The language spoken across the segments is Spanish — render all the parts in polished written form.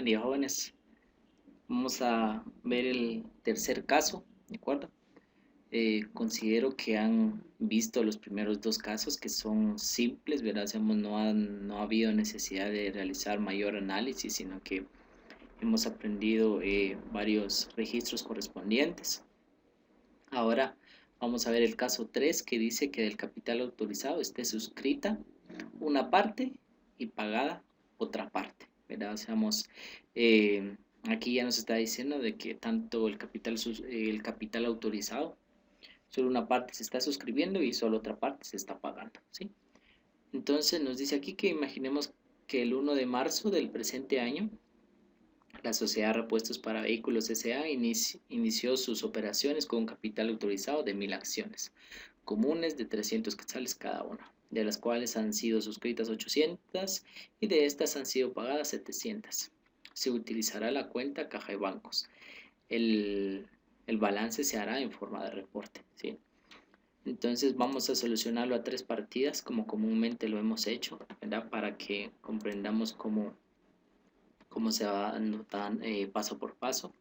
Buen día, jóvenes. Vamos a ver el tercer caso, ¿de acuerdo? Considero que han visto los primeros dos casos que son simples, ¿verdad? No ha habido necesidad de realizar mayor análisis, sino que hemos aprendido varios registros correspondientes. Ahora vamos a ver el caso 3 que dice que del capital autorizado esté suscrita una parte y pagada otra parte, ¿verdad? Eh, aquí ya nos está diciendo de que tanto el capital autorizado, solo una parte se está suscribiendo y solo otra parte se está pagando, ¿sí? Entonces nos dice aquí que imaginemos que el 1 de marzo del presente año, la Sociedad Repuestos para Vehículos S.A. inició sus operaciones con un capital autorizado de 1000 acciones comunes de 300 quetzales cada una, de las cuales han sido suscritas 800 y de estas han sido pagadas 700. Se utilizará la cuenta caja de bancos. El, el balance se hará en forma de reporte, ¿sí? Entonces vamos a solucionarlo a tres partidas como comúnmente lo hemos hecho, ¿verdad? Para que comprendamos cómo se va anotando paso por paso.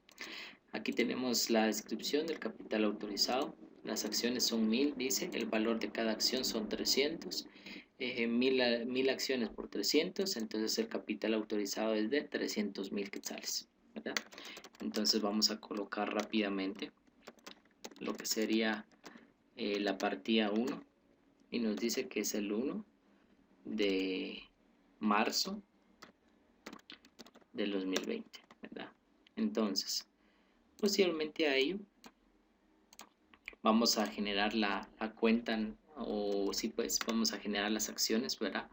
Aquí tenemos la descripción del capital autorizado. Las acciones son 1000, dice, el valor de cada acción son 300. 1000 acciones por 300, entonces el capital autorizado es de 300.000 quetzales, ¿verdad? Entonces vamos a colocar rápidamente lo que sería la partida 1 y nos dice que es el 1 de marzo del 2020, ¿verdad? Entonces, posteriormente a ello, vamos a generar la cuenta, o sí, pues vamos a generar las acciones, ¿verdad?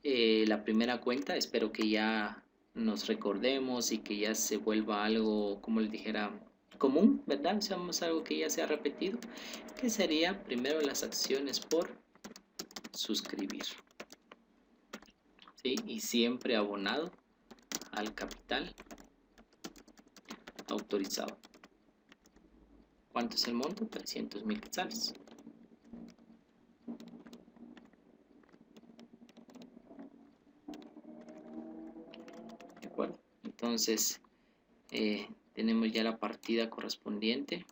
La primera cuenta, espero que ya nos recordemos y que ya se vuelva algo, como les dijera, común, ¿verdad? Seamos algo que ya se ha repetido, que sería primero las acciones por suscribir, ¿sí? Y siempre abonado al capital autorizado. ¿Cuánto es el monto? 300.000 quetzales. ¿De acuerdo? Entonces, tenemos ya la partida correspondiente,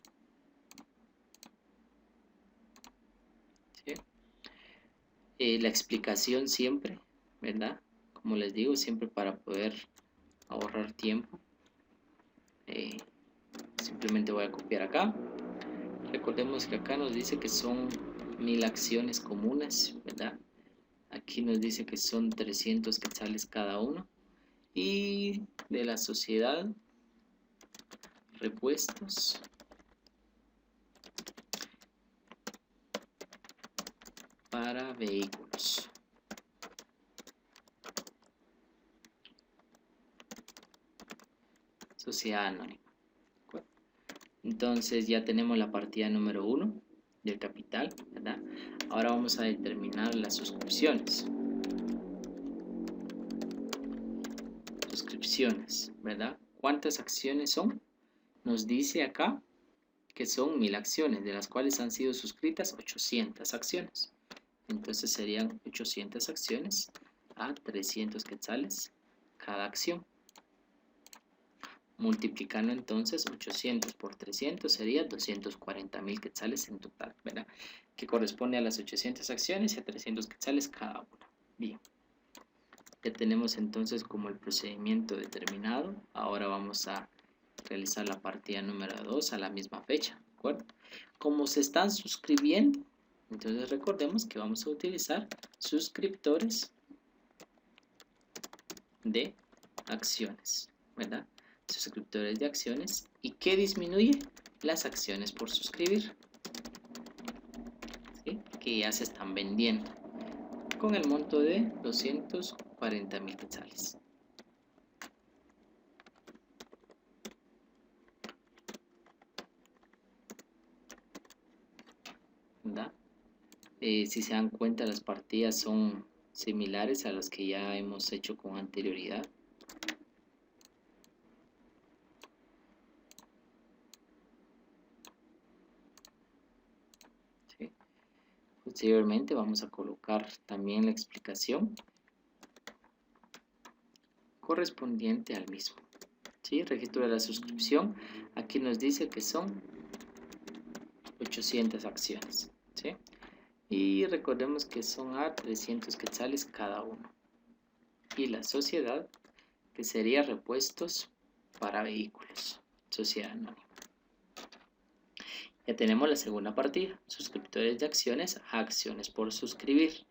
¿sí? La explicación siempre, ¿verdad? Como les digo, siempre para poder ahorrar tiempo. Simplemente voy a copiar acá. Recordemos que acá nos dice que son 1000 acciones comunes, ¿verdad? Aquí nos dice que son 300 quetzales cada uno. Y de la sociedad, repuestos para vehículos. Sociedad anónima. Entonces ya tenemos la partida número 1 del capital, ¿verdad? Ahora vamos a determinar las suscripciones. Suscripciones, ¿verdad? ¿Cuántas acciones son? Nos dice acá que son 1000 acciones, de las cuales han sido suscritas 800 acciones. Entonces serían 800 acciones a 300 quetzales cada acción. Multiplicando entonces 800 por 300 sería 240.000 quetzales en total, ¿verdad? Que corresponde a las 800 acciones y a 300 quetzales cada una. Bien, ya tenemos entonces como el procedimiento determinado. Ahora vamos a realizar la partida número 2 a la misma fecha, ¿de acuerdo? Como se están suscribiendo, entonces recordemos que vamos a utilizar suscriptores de acciones, ¿verdad? Suscriptores de acciones. ¿Y qué disminuye? Las acciones por suscribir, ¿sí? Que ya se están vendiendo con el monto de 240.000 quetzales. ¿Verdad? Si se dan cuenta, las partidas son similares a las que ya hemos hecho con anterioridad. ¿Sí? Posteriormente vamos a colocar también la explicación correspondiente al mismo. ¿Sí? Registro de la suscripción. Aquí nos dice que son 800 acciones. ¿Sí? Y recordemos que son a 300 quetzales cada uno. Y la sociedad, que sería repuestos para vehículos. Sociedad anónima. Ya tenemos la segunda partida. Suscriptores de acciones a acciones por suscribir.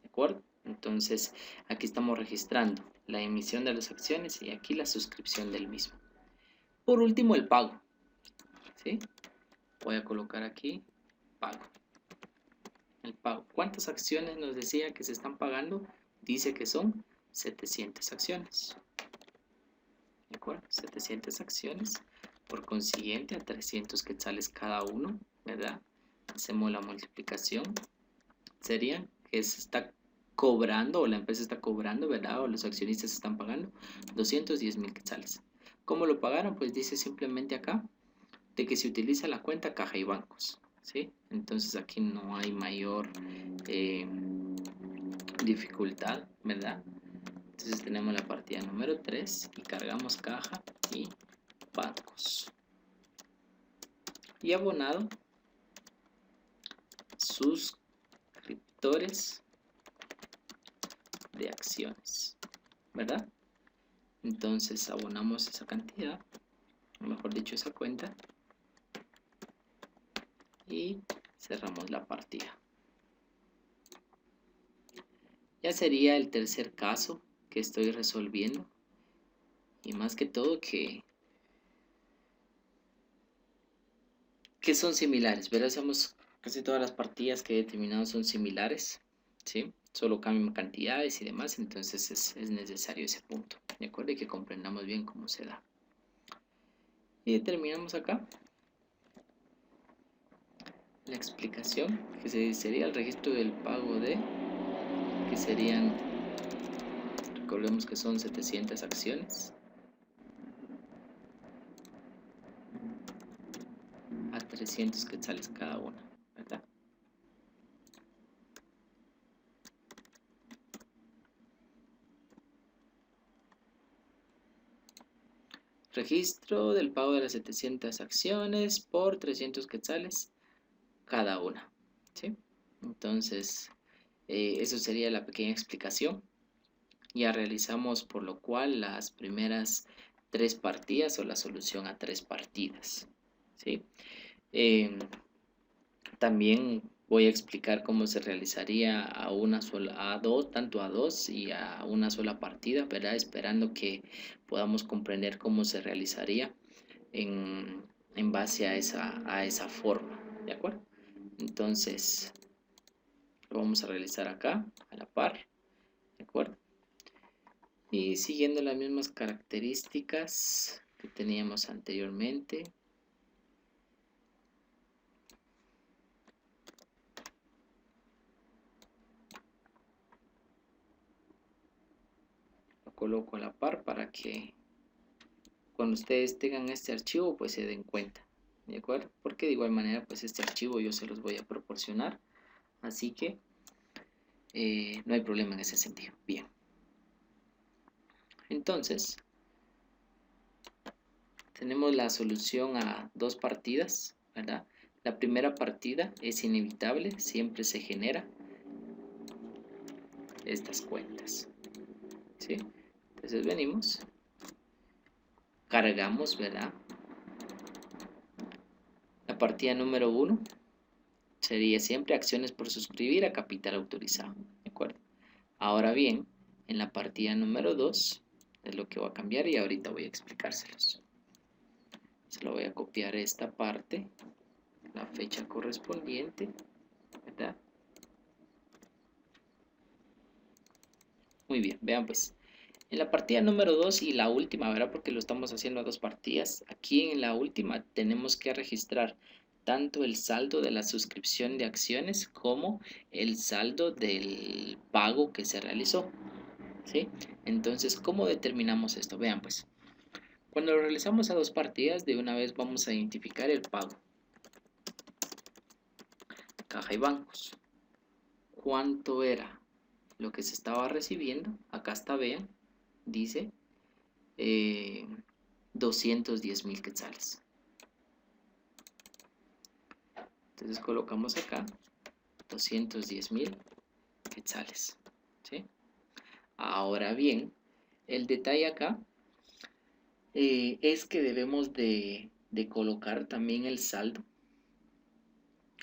¿De acuerdo? Entonces, aquí estamos registrando la emisión de las acciones y aquí la suscripción del mismo. Por último, el pago. ¿Sí? Voy a colocar aquí pago. El pago. ¿Cuántas acciones nos decía que se están pagando? Dice que son 700 acciones. ¿De acuerdo? 700 acciones. Por consiguiente, a 300 quetzales cada uno, ¿verdad? Hacemos la multiplicación. Sería que se está cobrando, o la empresa está cobrando, ¿verdad? O los accionistas están pagando 210,000 quetzales. ¿Cómo lo pagaron? Pues dice simplemente acá de que se utiliza la cuenta caja y bancos, ¿sí? Entonces aquí no hay mayor dificultad, ¿verdad? Entonces tenemos la partida número 3 y cargamos caja y bancos. Y abonado, suscriptores de acciones, ¿verdad? Entonces abonamos esa cantidad, o mejor dicho esa cuenta, y cerramos la partida. Ya sería el tercer caso que estoy resolviendo, y más que todo que son similares, ¿verdad? Hacemos casi todas las partidas que he determinado son similares, ¿sí? Solo cambian cantidades y demás, entonces es necesario ese punto, ¿de acuerdo? Y que comprendamos bien cómo se da. Y terminamos acá la explicación, que sería el registro del pago de, que serían, recordemos que son 700 acciones, a 300 quetzales cada una, ¿verdad? Registro del pago de las 700 acciones por 300 quetzales cada una, ¿sí? Entonces, eso sería la pequeña explicación. Ya realizamos por lo cual las primeras 3 partidas o la solución a 3 partidas, ¿sí? También voy a explicar cómo se realizaría a una sola, a dos, tanto a dos y a una sola partida, ¿verdad? Esperando que podamos comprender cómo se realizaría en base a esa forma, ¿de acuerdo? Entonces, lo vamos a realizar acá, a la par, ¿de acuerdo? Y siguiendo las mismas características que teníamos anteriormente. Lo coloco a la par para que cuando ustedes tengan este archivo pues se den cuenta, ¿de acuerdo? Porque de igual manera pues este archivo yo se los voy a proporcionar, así que no hay problema en ese sentido. Bien, entonces tenemos la solución a 2 partidas, ¿verdad? La primera partida es inevitable, siempre se genera estas cuentas, ¿sí? Entonces venimos, cargamos, ¿verdad? La partida número 1 sería siempre acciones por suscribir a capital autorizado, ¿de acuerdo? Ahora bien, en la partida número 2 es lo que va a cambiar y ahorita voy a explicárselos. Se lo voy a copiar esta parte, la fecha correspondiente, ¿verdad? Muy bien, vean pues. En la partida número 2 y la última, ¿verdad? Porque lo estamos haciendo a 2 partidas. Aquí en la última tenemos que registrar tanto el saldo de la suscripción de acciones como el saldo del pago que se realizó, ¿sí? Entonces, ¿cómo determinamos esto? Vean pues. Cuando lo realizamos a 2 partidas, de una vez vamos a identificar el pago. Caja y bancos. ¿Cuánto era lo que se estaba recibiendo? Acá está, vean, dice 210,000 quetzales. Entonces colocamos acá 210,000 quetzales, ¿sí? Ahora bien, el detalle acá es que debemos de colocar también el saldo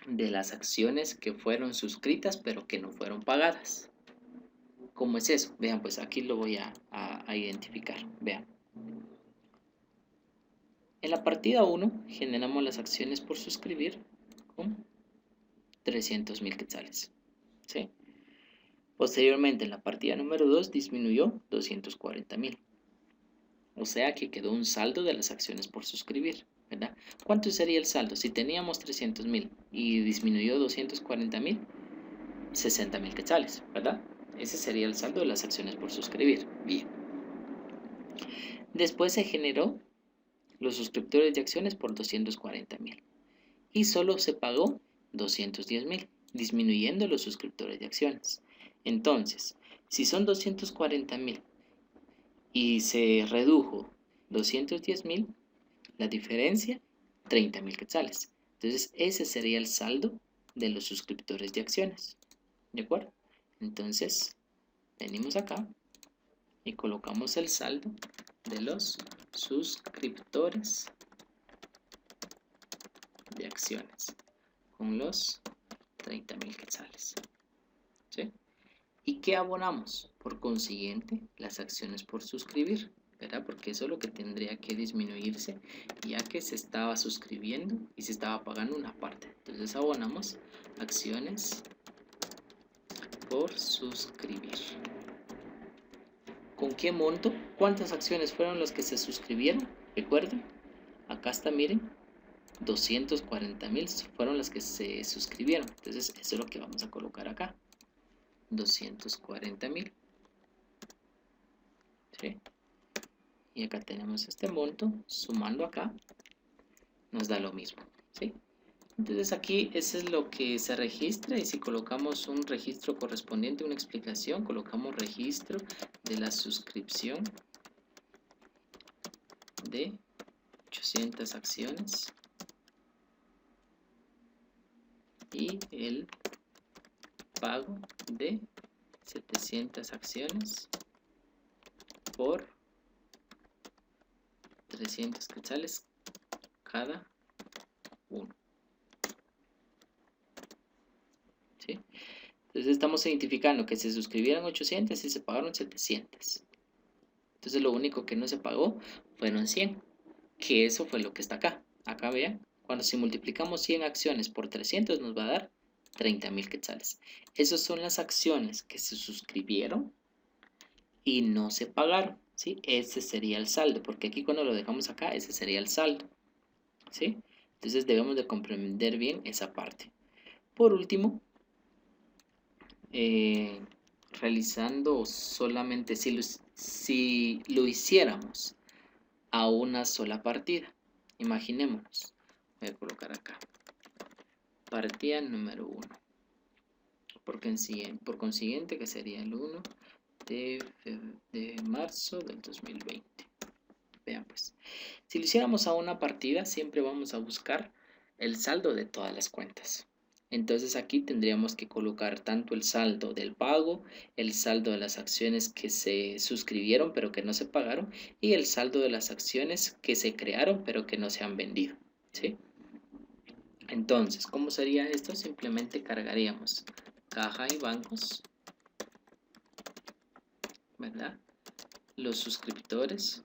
de las acciones que fueron suscritas pero que no fueron pagadas. ¿Cómo es eso? Vean, pues aquí lo voy a identificar. Vean. En la partida 1 generamos las acciones por suscribir con 300,000 quetzales, ¿sí? Posteriormente, en la partida número 2 disminuyó 240,000. O sea que quedó un saldo de las acciones por suscribir, ¿verdad? ¿Cuánto sería el saldo? Si teníamos 300,000 y disminuyó 240,000, 60,000 quetzales, ¿verdad? Ese sería el saldo de las acciones por suscribir. Bien. Después se generó los suscriptores de acciones por 240,000 y solo se pagó 210,000, disminuyendo los suscriptores de acciones. Entonces, si son 240,000 y se redujo 210,000, la diferencia 30,000 quetzales. Entonces, ese sería el saldo de los suscriptores de acciones. ¿De acuerdo? Entonces, venimos acá y colocamos el saldo de los suscriptores de acciones con los 30,000 quetzales, ¿sí? ¿Y qué abonamos? Por consiguiente, las acciones por suscribir, ¿verdad? Porque eso es lo que tendría que disminuirse, ya que se estaba suscribiendo y se estaba pagando una parte. Entonces abonamos acciones por suscribir. ¿Con qué monto? ¿Cuántas acciones fueron las que se suscribieron? Recuerden, acá está, miren, 240,000 fueron las que se suscribieron. Entonces eso es lo que vamos a colocar acá. 240,000, ¿sí? Y acá tenemos este monto, sumando acá, nos da lo mismo, ¿sí? Entonces aquí eso es lo que se registra, y si colocamos un registro correspondiente, una explicación, colocamos registro de la suscripción de 800 acciones y el pago de 700 acciones por 300 quetzales cada uno, ¿sí? Entonces estamos identificando que se suscribieron 800 y se pagaron 700. Entonces lo único que no se pagó fueron 100, que eso fue lo que está acá. Acá vean, cuando si multiplicamos 100 acciones por 300 nos va a dar 30,000 quetzales. Esas son las acciones que se suscribieron y no se pagaron, ¿sí? Ese sería el saldo, porque aquí cuando lo dejamos acá, ese sería el saldo, ¿sí? Entonces debemos de comprender bien esa parte. Por último, realizando solamente si lo hiciéramos a una sola partida, imaginémonos, voy a colocar acá partida número 1, por consiguiente que sería el 1 de marzo del 2020. Vean pues, si lo hiciéramos a una partida, siempre vamos a buscar el saldo de todas las cuentas. Entonces aquí tendríamos que colocar tanto el saldo del pago, el saldo de las acciones que se suscribieron pero que no se pagaron, y el saldo de las acciones que se crearon pero que no se han vendido, ¿sí? Entonces, ¿cómo sería esto? Simplemente cargaríamos caja y bancos, ¿verdad? Los suscriptores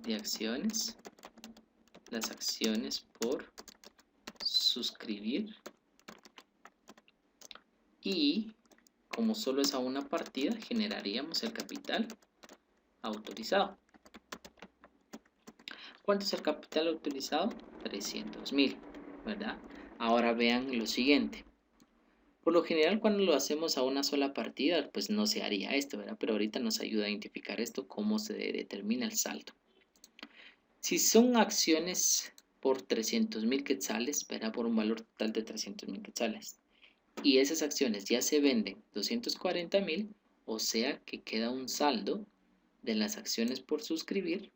de acciones, las acciones por suscribir, y como solo es a una partida, generaríamos el capital autorizado. ¿Cuánto es el capital autorizado? 300,000, ¿verdad? Ahora vean lo siguiente. Por lo general, cuando lo hacemos a una sola partida, pues no se haría esto, ¿verdad? Pero ahorita nos ayuda a identificar esto, cómo se determina el saldo. Si son acciones por 300,000 quetzales, ¿verdad? Por un valor total de 300,000 quetzales, y esas acciones ya se venden 240,000, O sea que queda un saldo de las acciones por suscribir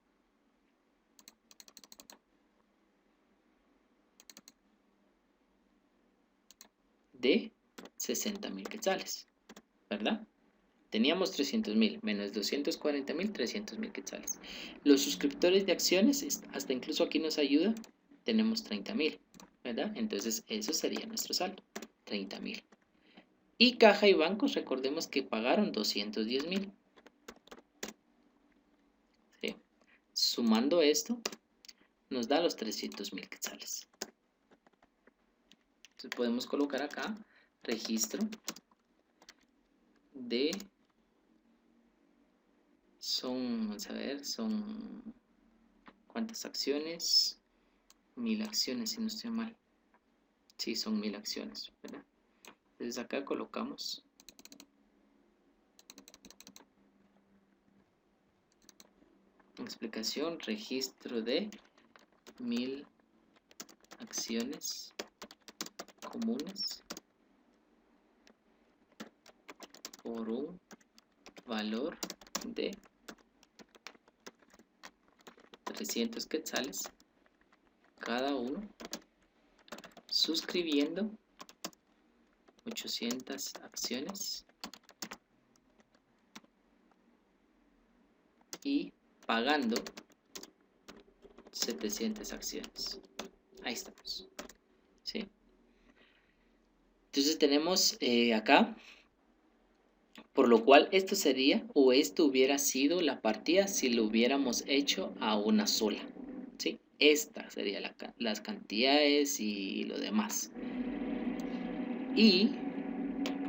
de 60.000 quetzales, ¿verdad? Teníamos 300.000 menos 240.000, 300.000 quetzales. Los suscriptores de acciones, hasta incluso aquí nos ayuda, tenemos 30.000, ¿verdad? Entonces eso sería nuestro saldo, 30.000. Y caja y bancos, recordemos que pagaron 210.000. ¿Sí? Sumando esto, nos da los 300.000 quetzales. Entonces podemos colocar acá registro de, vamos a ver, son ¿cuántas acciones? 1000 acciones, si no estoy mal. Sí, son 1000 acciones, ¿verdad? Entonces acá colocamos explicación, registro de 1000 acciones comunes por un valor de 300 quetzales cada uno, suscribiendo 800 acciones y pagando 700 acciones. Ahí estamos, ¿sí? Entonces tenemos acá, por lo cual esto sería, o esto hubiera sido la partida si lo hubiéramos hecho a una sola, ¿sí? Esta sería las cantidades y lo demás. Y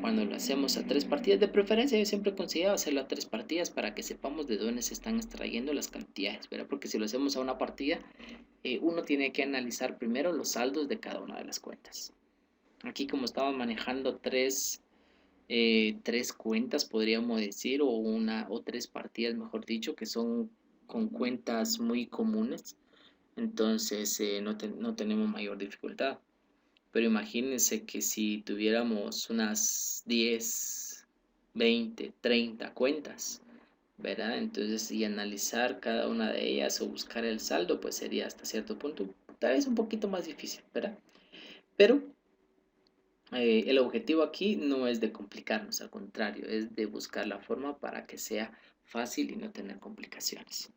cuando lo hacemos a 3 partidas, de preferencia yo siempre considero hacerlo a 3 partidas para que sepamos de dónde se están extrayendo las cantidades, ¿verdad? Porque si lo hacemos a una partida, uno tiene que analizar primero los saldos de cada una de las cuentas. Aquí como estamos manejando tres cuentas, podríamos decir, o 3 partidas, mejor dicho, que son con cuentas muy comunes, entonces no tenemos mayor dificultad. Pero imagínense que si tuviéramos unas 10, 20, 30 cuentas, ¿verdad? Entonces, y analizar cada una de ellas o buscar el saldo, pues sería hasta cierto punto tal vez un poquito más difícil, ¿verdad? Pero el objetivo aquí no es de complicarnos, al contrario, es de buscar la forma para que sea fácil y no tener complicaciones,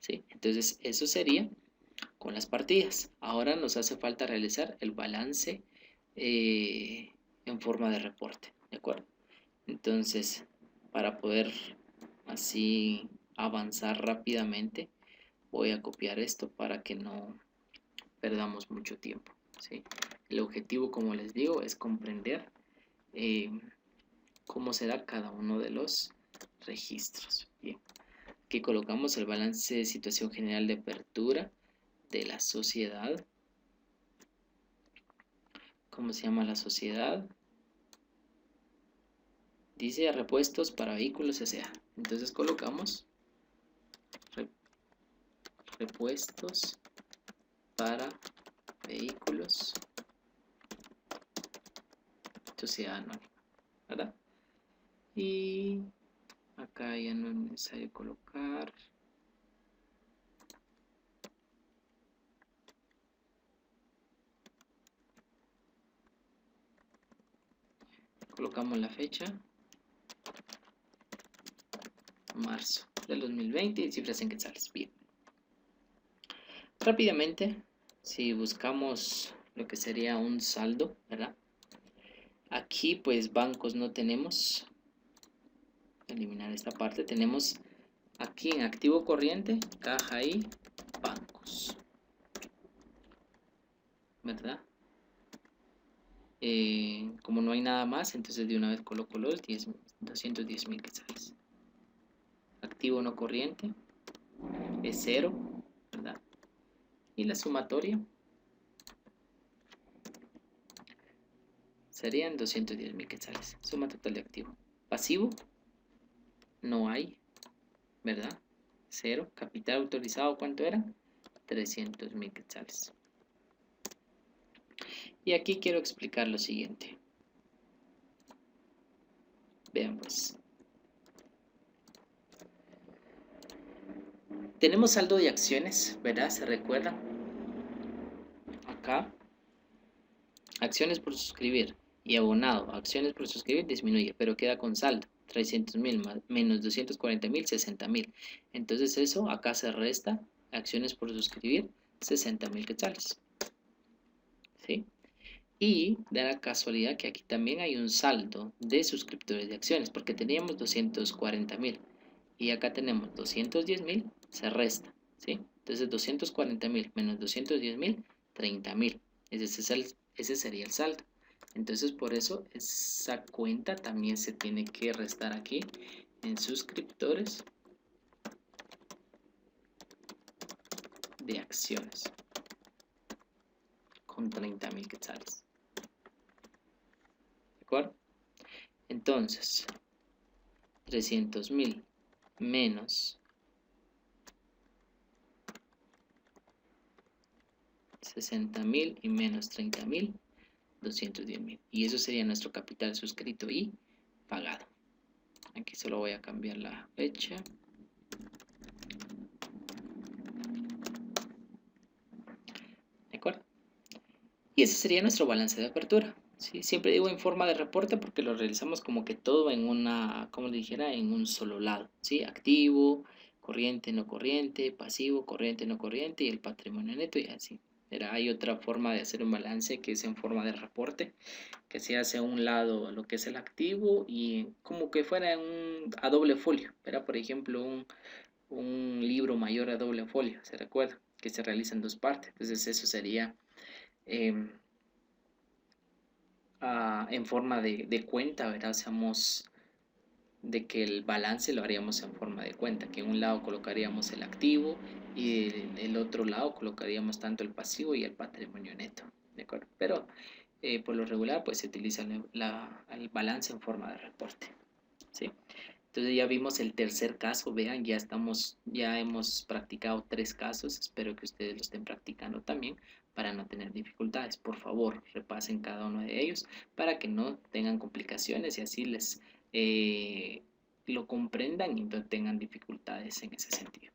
¿sí? Entonces, eso sería con las partidas. Ahora nos hace falta realizar el balance en forma de reporte, ¿de acuerdo? Entonces, para poder así avanzar rápidamente, voy a copiar esto para que no perdamos mucho tiempo, ¿sí? El objetivo, como les digo, es comprender eh, cómo se da cada uno de los registros. Bien, aquí colocamos el balance de situación general de apertura de la sociedad. ¿Cómo se llama la sociedad? Dice repuestos para vehículos S.A. Entonces colocamos repuestos para vehículos sociedad anónima, ¿verdad? Y acá ya no es necesario colocar. Colocamos la fecha, marzo del 2020 y cifras en quetzales. Bien. Rápidamente, si buscamos lo que sería un saldo, ¿verdad? Aquí pues bancos no tenemos. Eliminar esta parte. Tenemos aquí en activo corriente, caja y bancos, ¿verdad? Como no hay nada más, entonces de una vez coloco los 210.000 quetzales. Activo no corriente es 0, ¿verdad? Y la sumatoria serían 210.000 quetzales. Suma total de activo. Pasivo no hay, ¿verdad? 0. Capital autorizado, ¿cuánto era? 300.000 quetzales. Y aquí quiero explicar lo siguiente. Vean pues. Tenemos saldo de acciones, ¿verdad? ¿Se recuerdan? Acá, acciones por suscribir y abonado, acciones por suscribir disminuye, pero queda con saldo, 300.000 menos 240.000, 60.000. Entonces eso, acá se resta, acciones por suscribir, 60.000 quetzales. ¿Sí? Y da la casualidad que aquí también hay un saldo de suscriptores de acciones, porque teníamos 240.000 y acá tenemos 210.000, se resta, ¿sí? Entonces 240.000 menos 210.000, 30.000. Ese sería el saldo. Entonces por eso esa cuenta también se tiene que restar aquí en suscriptores de acciones con 30.000 quetzales. ¿De acuerdo? Entonces 300.000 menos 60.000 y menos 30.000, 210.000. Y eso sería nuestro capital suscrito y pagado. Aquí solo voy a cambiar la fecha. ¿De acuerdo? Y ese sería nuestro balance de apertura. ¿Sí? Siempre digo en forma de reporte porque lo realizamos como que todo en una, como le dijera, en un solo lado. ¿Sí? Activo, corriente, no corriente, pasivo, corriente, no corriente y el patrimonio neto y así. Pero hay otra forma de hacer un balance que es en forma de reporte, que se hace a un lado lo que es el activo y como que fuera a doble folio. Era, por ejemplo, un libro mayor a doble folio, ¿se recuerda? Que se realiza en dos partes. Entonces eso sería eh, en forma de cuenta, ¿verdad? Hacemos de que el balance lo haríamos en forma de cuenta, que en un lado colocaríamos el activo y en el otro lado colocaríamos tanto el pasivo y el patrimonio neto, ¿de acuerdo? Pero por lo regular pues se utiliza el balance en forma de reporte, ¿sí? Entonces ya vimos el tercer caso, vean, ya hemos practicado 3 casos, espero que ustedes lo estén practicando también para no tener dificultades. Por favor, repasen cada uno de ellos para que no tengan complicaciones y así les lo comprendan y no tengan dificultades en ese sentido.